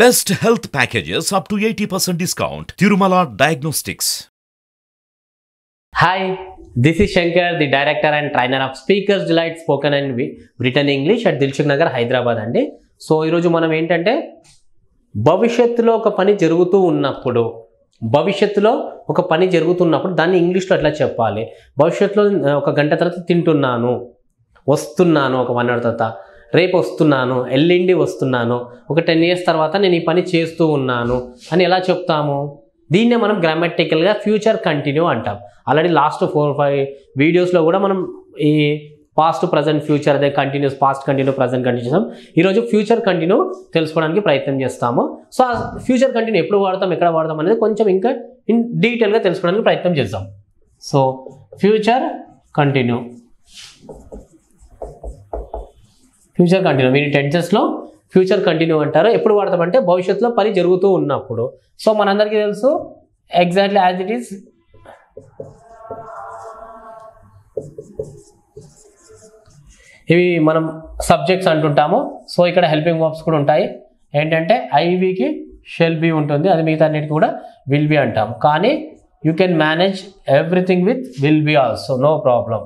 Best health packages up to 80% discount. Tirumala Diagnostics. Hi, this is Shankar, the director and trainer of Speakers Delight Spoken and Written English at Dilshuk Nagar, Hyderabad అండి. So ఈరోజు మనం ఏంటంటే భవిష్యత్తులో ఒక పని జరుగుతున్నప్పుడు దాన్ని ఇంగ్లీష్లో ఎట్లా చెప్పాలి, భవిష్యత్తులో ఒక గంట తర్వాత తింటున్నాను, వస్తున్నాను, ఒక 1 hour తర్వాత రేపు వస్తున్నాను, ఎల్లుండి వస్తున్నాను, ఒక 10 years తర్వాత నేను ఈ పని చేస్తూ ఉన్నాను అని ఎలా చెప్తాము? దీన్నే మనం గ్రామటికల్గా ఫ్యూచర్ కంటిన్యూ అంటాం. ఆల్రెడీ లాస్ట్ 4-5 వీడియోస్లో కూడా మనం ఈ పాస్ట్ ప్రజెంట్ ఫ్యూచర్ అదే continuous past continue present continue ఈరోజు ఫ్యూచర్ కంటిన్యూ తెలుసుకోవడానికి ప్రయత్నం చేస్తాము. సో ఆ ఫ్యూచర్ కంటిన్యూ ఎప్పుడు వాడతాం, ఎక్కడ వాడతాం అనేది కొంచెం ఇంకా డీటెయిల్గా తెలుసుకోవడానికి ప్రయత్నం చేద్దాం. సో ఫ్యూచర్ కంటిన్యూ మీరు టెన్సెస్లో ఫ్యూచర్ కంటిన్యూ అంటారు. ఎప్పుడు వాడతామంటే భవిష్యత్తులో పని జరుగుతూ ఉన్నప్పుడు. సో మనందరికీ తెలుసు ఎగ్జాక్ట్లీ యాజ్ ఇట్ ఈస్ ఇవి మనం సబ్జెక్ట్స్ అంటుంటాము. సో ఇక్కడ హెల్పింగ్ వర్బ్స్ కూడా ఉంటాయి. ఏంటంటే ఐవికి షెల్ బి ఉంటుంది, అది మిగతా అన్నిటికీ కూడా విల్ బి అంటాము. కానీ you can manage everything with will be also, no problem.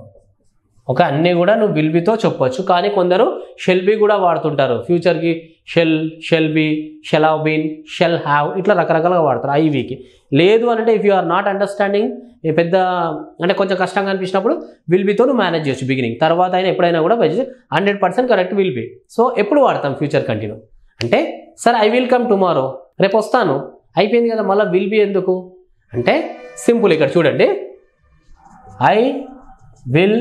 Okay, అన్నీ కూడా నువ్వు విల్ బితో చెప్పొచ్చు. కానీ కొందరు షెల్ బి కూడా వాడుతుంటారు. ఫ్యూచర్కి shall be, shall have been, shall have, ఇట్లా రకరకాలుగా వాడతారు ఐవికి. లేదు అంటే if you are not understanding, పెద్ద అంటే కొంచెం కష్టంగా అనిపించినప్పుడు విల్ బితో నువ్వు మేనేజ్ చేయొచ్చు బిగినింగ్. తర్వాత అయినా ఎప్పుడైనా కూడా 100% కరెక్ట్ విల్ బి. సో ఎప్పుడు వాడతాం ఫ్యూచర్ కంటిన్యూ అంటే, sir I will come tomorrow, రేపు వస్తాను, అయిపోయింది కదా, మళ్ళీ విల్ బి ఎందుకు అంటే సింపుల్. ఇక్కడ చూడండి, ఐ విల్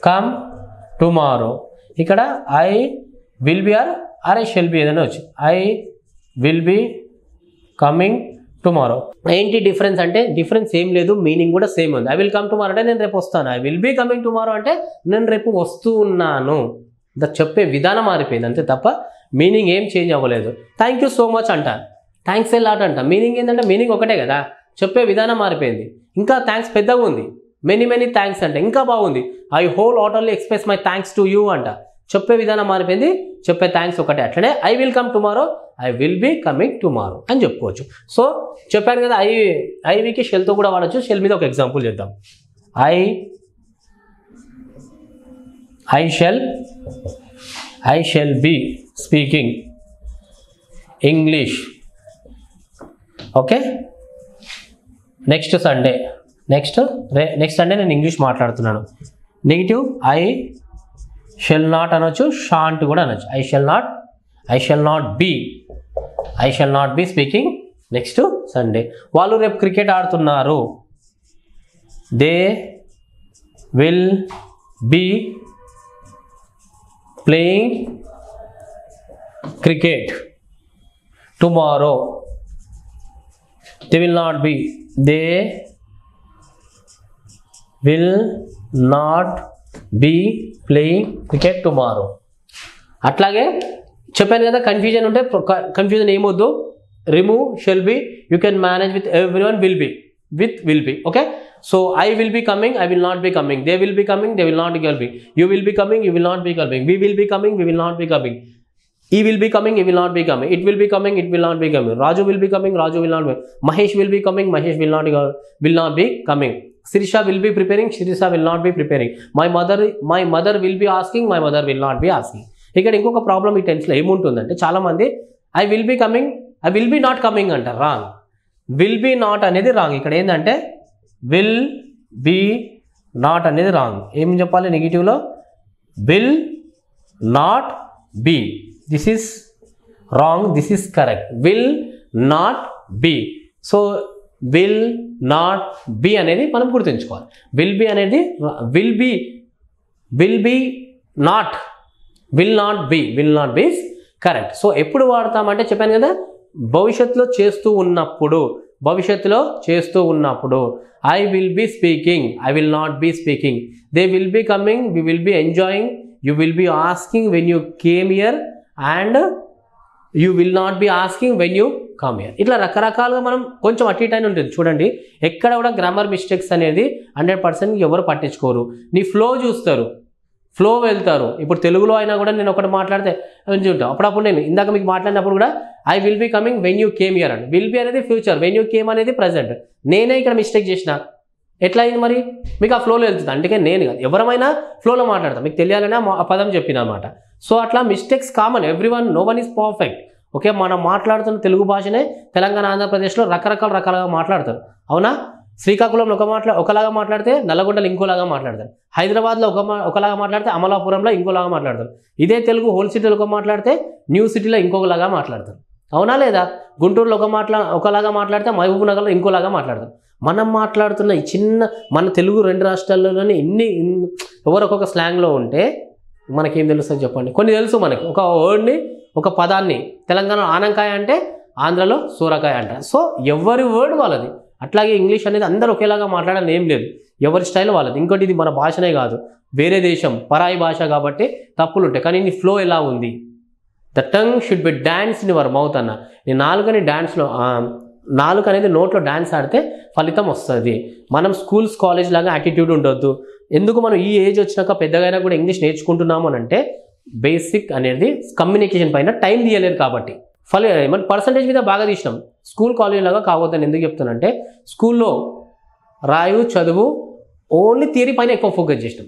కమ్ టుమారో, ఇక్కడ I will be are I shall be ఏదైనా వచ్చి I will be coming tomorrow. ఏంటి డిఫరెన్స్ అంటే, డిఫరెన్స్ ఏం లేదు, మీనింగ్ కూడా సేమ్ ఉంది. ఐ విల్ కమ్ టుమారో అంటే నేను రేపు వస్తాను, I will be coming tomorrow అంటే నేను రేపు వస్తూ ఉన్నాను. చెప్పే విధానం మారిపోయింది అంతే తప్ప మీనింగ్ ఏం చేంజ్ అవ్వలేదు. థ్యాంక్ యూ సో మచ్ అంట, థ్యాంక్స్ ఏ లాట్ అంట, మీనింగ్ ఏంటంటే మీనింగ్ ఒకటే కదా, చెప్పే విధానం మారిపోయింది. ఇంకా థ్యాంక్స్ పెద్దగా ఉంది, మెనీ థ్యాంక్స్ అంటే ఇంకా బాగుంది. I whole heartly express my thanks to you అంట, చెప్పే విధానం మారిపోయింది, చెప్పే థ్యాంక్స్ ఒకటే. అట్లనే I will come tomorrow, I will be coming tomorrow అని చెప్పుకోవచ్చు. సో చెప్పాను కదా, ఐవికి షెల్తో కూడా వాడచ్చు. షెల్ మీద ఒక ఎగ్జాంపుల్ చేద్దాం. I shall be speaking English. Okay, next Sunday నేను ఇంగ్లీష్ మాట్లాడుతున్నాను. నెగిటివ్ ఐ షెల్ నాట్ అనొచ్చు, షాంట్ కూడా అనొచ్చు. I shall not be speaking next Sunday. వాళ్ళు రేపు క్రికెట్ ఆడుతున్నారు, they will be playing cricket tomorrow. They will not B, they will not be playing cricket tomorrow. అట్లాగే చెప్పాను కదా, కన్ఫ్యూజన్ ఉంటే కన్ఫ్యూజన్ ఏమొద్దు, remove shall be, you can manage with everyone will be. Okay, so I will be coming, I will not be coming, they will be coming, they will not be coming, you will be coming, you will not be coming, we will be coming, we will not be coming, he will be coming, he will not be coming, it will be coming, it will not be coming, Raju will be coming, Raju will not B, Mahesh will be coming, Mahesh will not be coming, Sirisha will be preparing, Sirisha will not be preparing, my mother will be asking, my mother will not be asking. ఇక్కడ ఇంకొక problem ఈ టెన్స్లో ఏముంటుందంటే, చాలామంది I will be coming, I will be not coming అంటారు. Wrong, will be not అనేది wrong. ఇక్కడ ఏంటంటే విల్ బి నాట్ అనేది రాంగ్. ఏం చెప్పాలి నెగిటివ్లో, will not be, this is wrong, this is correct. Will not be, so will not be అనేది మనం గుర్తుంచుకోవాలి. విల్ బి అనేది will be not be correct. So ఎప్పుడు వాడతామంటే చెప్పాను కదా, భవిష్యత్తులో చేస్తూ ఉన్నప్పుడు I will be speaking, I will not be speaking, they will be coming, we will be enjoying, you will be asking when you came here and you will not be asking when you come here. ఇట్లా రకరకాలుగా మనం కొంచెం అటు ఇటు ఉంటుంది. చూడండి, ఎక్కడ కూడా గ్రామర్ మిస్టేక్స్ అనేది 100% ఎవరు పట్టించుకోరు. నీ ఫ్లో చూస్తారు, ఫ్లో వెళ్తారు. ఇప్పుడు తెలుగులో అయినా కూడా నేను ఒకటి మాట్లాడితే ఉంటాను. అప్పుడప్పుడు నేను ఇందాక మీకు మాట్లాడినప్పుడు కూడా I will be coming when you came here అని. విల్ బీ అనేది ఫ్యూచర్, వెన్ యూ కేమ్ అనేది ప్రజెంట్. నేనే ఇక్కడ మిస్టేక్ చేసిన, ఎట్లా అయింది మరి? మీకు ఆ ఫ్లోలో వెళ్తుంది. అందుకే నేను కాదు, ఎవరమైనా ఫ్లోలో మాట్లాడతాం, మీకు తెలియాలని ఆ పదం చెప్పిన అనమాట. సో అట్లా mistakes common, everyone, no one is perfect. Okay, మనం మాట్లాడుతున్న తెలుగు భాషనే తెలంగాణ, ఆంధ్రప్రదేశ్లో రకరకాలుగా మాట్లాడతారు. అవునా? శ్రీకాకుళంలో ఒకలాగా మాట్లాడితే నల్లగొండలో ఇంకోలాగా మాట్లాడతారు. హైదరాబాద్లో ఒకలాగా మాట్లాడితే అమలాపురంలో ఇంకోలాగా మాట్లాడతారు. ఇదే తెలుగు హోల్ సిటీలో మాట్లాడితే న్యూ సిటీలో ఇంకొకలాగా మాట్లాడతారు. అవునా లేదా? గుంటూరులో ఒకలాగా మాట్లాడితే మహబూబ్ నగర్లో ఇంకోలాగా మాట్లాడతారు. మనం మాట్లాడుతున్న ఈ చిన్న మన తెలుగు 2 రాష్ట్రాల్లోనే ఎవరొకొక స్లాంగ్లో ఉంటే మనకేం తెలుస్తుంది చెప్పండి? కొన్ని తెలుసు మనకి. ఒక వర్డ్ని, ఒక పదాన్ని తెలంగాణలో ఆనంకాయ అంటే ఆంధ్రలో సూరకాయ అంటారు. సో ఎవరి వర్డ్ వాళ్ళది. అట్లాగే ఇంగ్లీష్ అనేది అందరూ ఒకేలాగా మాట్లాడాలని ఏం లేదు, ఎవరి స్టైల్ వాళ్ళది. ఇంకోటి ఇది మన భాషనే కాదు, వేరే దేశం పరాయి భాష కాబట్టి తప్పులు ఉంటాయి. కానీ నీ ఫ్లో ఎలా ఉంది? The tongue should be dance in your mouth అన్న. నీ నాలుకని డాన్స్లో, నాలుక అనేది నోట్లో డాన్స్ ఆడితే ఫలితం వస్తుంది. మనం స్కూల్స్ కాలేజ్ లాగా యాటిట్యూడ్ ఉండొద్దు. ఎందుకు మనం ఈ ఏజ్ వచ్చినాక పెద్దగా కూడా ఇంగ్లీష్ నేర్చుకుంటున్నాము అని అంటే బేసిక్ అనేది కమ్యూనికేషన్ పైన టైం తీయలేదు కాబట్టి. మన పర్సంటేజ్ మీద బాగా తీసినాం, స్కూల్ కాలేజ్ లాగా కావద్దని ఎందుకు చెప్తానంటే స్కూల్లో రాయు చదువు ఓన్లీ థియరీ పైన ఎక్కువ ఫోకస్ చేసినాం,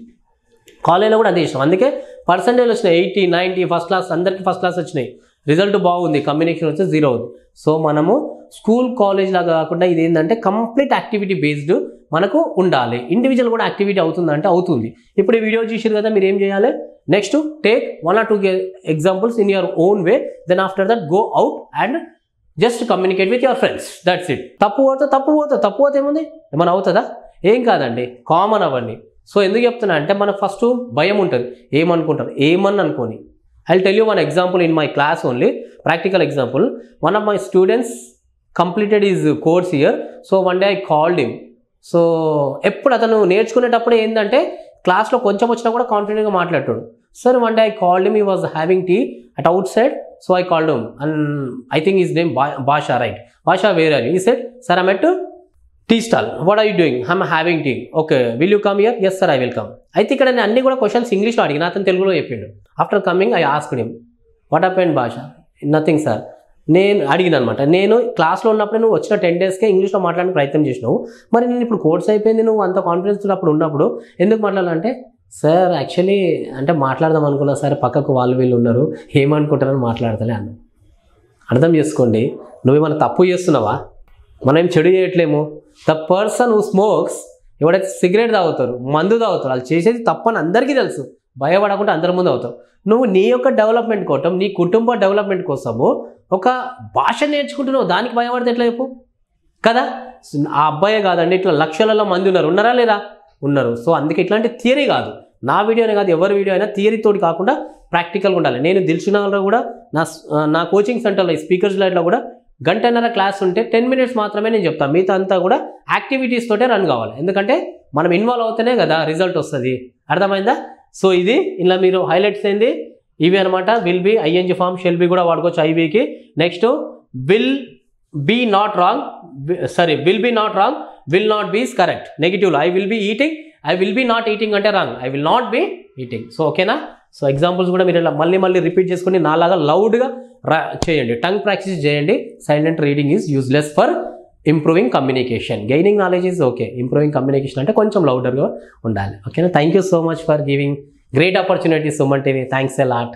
కాలేజ్లో కూడా అదే చేసినాం. అందుకే పర్సంటేజ్ వచ్చినాయి 80, 90, ఫస్ట్ క్లాస్, అందరికీ ఫస్ట్ క్లాస్ వచ్చినాయి. రిజల్ట్ బాగుంది, కమ్యూనికేషన్ వచ్చి 0 అవుతుంది. సో మనము స్కూల్ కాలేజ్ లాగా కాకుండా ఇది ఏంటంటే కంప్లీట్ యాక్టివిటీ బేస్డ్ మనకు ఉండాలి. ఇండివిజువల్ కూడా యాక్టివిటీ అవుతుందంటే అవుతుంది. ఇప్పుడు ఈ వీడియో చూసారు కదా, మీరు ఏం చేయాలి? Next take 1 or 2 examples in your own way, then after that go out and just communicate with your friends. That's it. తప్పు పోతే ఏముంది? ఏమైనా అవుతుందా? ఏం కాదండి, కామన్ అవన్నీ. సో ఎందుకు చెప్తున్నా అంటే మనకు ఫస్ట్ భయం ఉంటుంది, ఏమనుకుంటారు, ఏమని అనుకోని. I'll tell you one example in my class only, practical example. One of my students completed his course here. So one day I called him. So ఎప్పుడు అతను నేర్చుకునేటప్పుడు ఏంటంటే క్లాస్లో కొంచెం వచ్చినా కూడా కాన్ఫిడెంట్గా మాట్లాడాడు. Sir one day I called him, he was having tea at outside. So I called him and I think his name Basha, right? Basha, where are you? He said, sir I'm at tea stall. What are you doing? I'm having tea. Okay, will you come here? Yes sir, I will come. అయితే ఇక్కడ నేను అన్ని కూడా questions ఇంగ్లీష్లో అడిగిన, అతను తెలుగులో చెప్పిండు. After coming I asked him, what happened భాష? Nothing sir. నేను అడిగిన అనమాట, నేను క్లాస్లో ఉన్నప్పుడు నువ్వు వచ్చిన 10 daysకే ఇంగ్లీష్లో మాట్లాడడానికి ప్రయత్నం చేసినావు, మరి నేను ఇప్పుడు కోర్స్ అయిపోయింది, నువ్వు అంత కాన్ఫిడెన్స్ అప్పుడు ఉన్నప్పుడు ఎందుకు మాట్లాడాలంటే, సార్ యాక్చువల్లీ అంటే మాట్లాడదాం అనుకున్నా సార్, పక్కకు వీళ్ళు ఉన్నారు, ఏమనుకుంటారని మాట్లాడతలే అన్న. అర్థం చేసుకోండి, నువ్వేమన్నా తప్పు చేస్తున్నావా? మనం ఏం చెడు చేయట్లేము. ద పర్సన్ హూ స్మోక్స్, ఎవడైతే సిగరెట్ తాగుతారు, మందు తాగుతారు, వాళ్ళు చేసేది తప్పని అందరికీ తెలుసు, భయపడకుండా అందరి ముందు అవుతావు. నువ్వు నీ యొక్క డెవలప్మెంట్ కోసం, నీ కుటుంబ డెవలప్మెంట్ కోసము ఒక భాష నేర్చుకుంటున్నావు, దానికి భయపడితే ఎట్లా చెప్పు కదా? ఆ అబ్బాయే కాదండి, ఇట్లా లక్షలలో మంది ఉన్నారా లేదా? ఉన్నారు. సో అందుకే ఇట్లాంటి థియరీ కాదు, నా వీడియోనే కాదు, ఎవరి వీడియో అయినా థియరీతోటి కాకుండా ప్రాక్టికల్గా ఉండాలి. నేను దిల్షునగర్లో కూడా నా కోచింగ్ సెంటర్లో స్పీకర్స్ లైట్లో కూడా 1.5 గంట క్లాస్ ఉంటే 10 minutes మాత్రమే నేను చెప్తాను, మిగతా అంతా కూడా యాక్టివిటీస్ తోటే రన్ కావాలి. ఎందుకంటే మనం ఇన్వాల్వ్ అవుతేనే కదా రిజల్ట్ వస్తుంది. అర్థమైందా? సో ఇది ఇలా మీరు హైలైట్స్ ఏంది ఇవి అనమాట. Will be, ING form, shall be కూడా వాడుకోవచ్చు ఐబీకి. Next will be not wrong, will be not wrong, will not be correct. నెగిటివ్లో I will be eating, I will be not eating అంటే wrong, I will not be eating. So ఓకేనా? So examples కూడా మీరు ఇలా మళ్ళీ repeat చేసుకుని నాలాగా లౌడ్గా చేయండి, టంగ్ ప్రాక్టీస్ చేయండి. Silent reading is useless for improving communication. Gaining knowledge is okay, improving communication అంటే కొంచెం లౌడర్గా ఉండాలి. ఓకేనా? Thank you so much for giving great opportunity Suman TV. Thanks a lot.